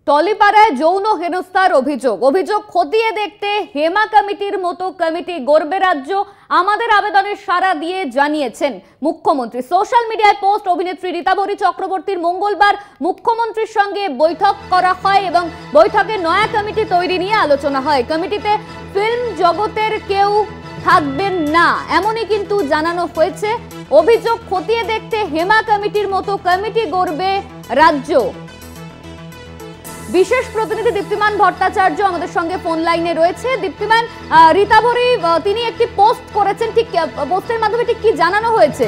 টলিপাড়ায় যৌন হেনস্থার অভিযোগ খতিয়ে দেখতে হেমা কমিটির মতো কমিটি গড়বে রাজ্য। আমাদের আবেদনের সাড়া দিয়ে জানিয়েছেন মুখ্যমন্ত্রী। সোশ্যাল মিডিয়ায় পোস্ট অভিনেত্রী রীতাবরী চক্রবর্তীর মঙ্গলবার মুখ্যমন্ত্রীর সঙ্গে বৈঠক করা হয় এবং বৈঠকে নয়া কমিটি তৈরি নিয়ে আলোচনা হয়। কমিটিতে ফিল্ম জগতের কেউ থাকবেন না এমনই কিন্তু জানানো হয়েছে। অভিযোগ খতিয়ে দেখতে হেমা কমিটির মতো কমিটি গড়বে রাজ্য। বিশেষ প্রতিনিধি দীপ্তিমান ভট্টাচার্য আমাদের সঙ্গে ফোন লাইনে রয়েছে। দীপ্তিমান, রীতাবরী তিনি একটি পোস্ট করেছেন, ঠিক পোস্টের মাধ্যমে ঠিক কি জানানো হয়েছে?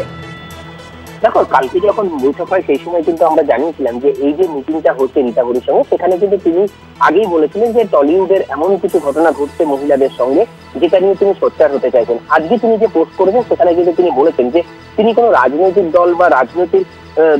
দেখো, কালকে যখন বৈঠক হয় সেই সময় কিন্তু আমরা জানিয়েছিলাম যে এই যে মিটিংটা হচ্ছে রীতাবরীর সঙ্গে, সেখানে কিন্তু তিনি আগেই বলেছিলেন যে টলিউডের এমন কিছু ঘটনা ঘটছে মহিলাদের সঙ্গে যেটা নিয়ে তিনি সোচ্চার হতে চাইছেন। আজকে তিনি যে পোস্ট করেছেন সেখানে কিন্তু তিনি বলেছেন যে তিনি কোনো রাজনৈতিক দল বা রাজনৈতিক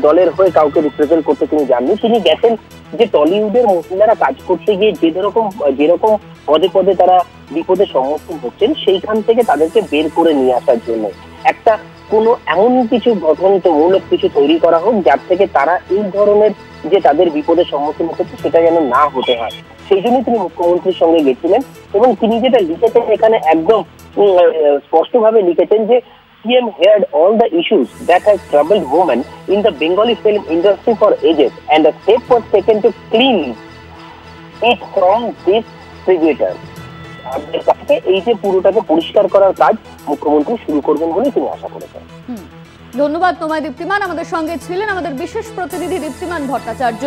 দলের হয়ে কাউকে রিপ্রেজেন্ট করতে তিনি যাননি। তিনি গেছেন যে টলিউডের মহিলারা কাজ করতে গিয়ে যেরকম পদে পদে তারা বিপদের সম্মুখীন হচ্ছেন সেইখান থেকে তাদেরকে বের করে নিয়ে আসার জন্য একটা কোনো এমন কিছু গঠনমূলক কিছু তৈরি করা হোক যার থেকে তারা এই ধরনের যে তাদের বিপদের সম্মুখীন হচ্ছে সেটা যেন না হতে হয়। সেই জন্য তিনি মুখ্যমন্ত্রীর সঙ্গে গেছিলেন এবং তিনি যেটা লিখেছেন এখানে একদম স্পষ্টভাবে লিখেছেন যে CM heard all the issues that have troubled women in the Bengali film industry for ages and a step was taken to clean it from this predator. এই যে পুরোটাকে পরিষ্কার করার কাজ মুখ্যমন্ত্রী শুরু করবেন বলে তিনি আশা করেছেন। ধন্যবাদ তোমায় দীপ্তিমান। আমাদের সঙ্গে ছিলেন আমাদের বিশেষ প্রতিনিধি দীপ্তিমান ভট্টাচার্য।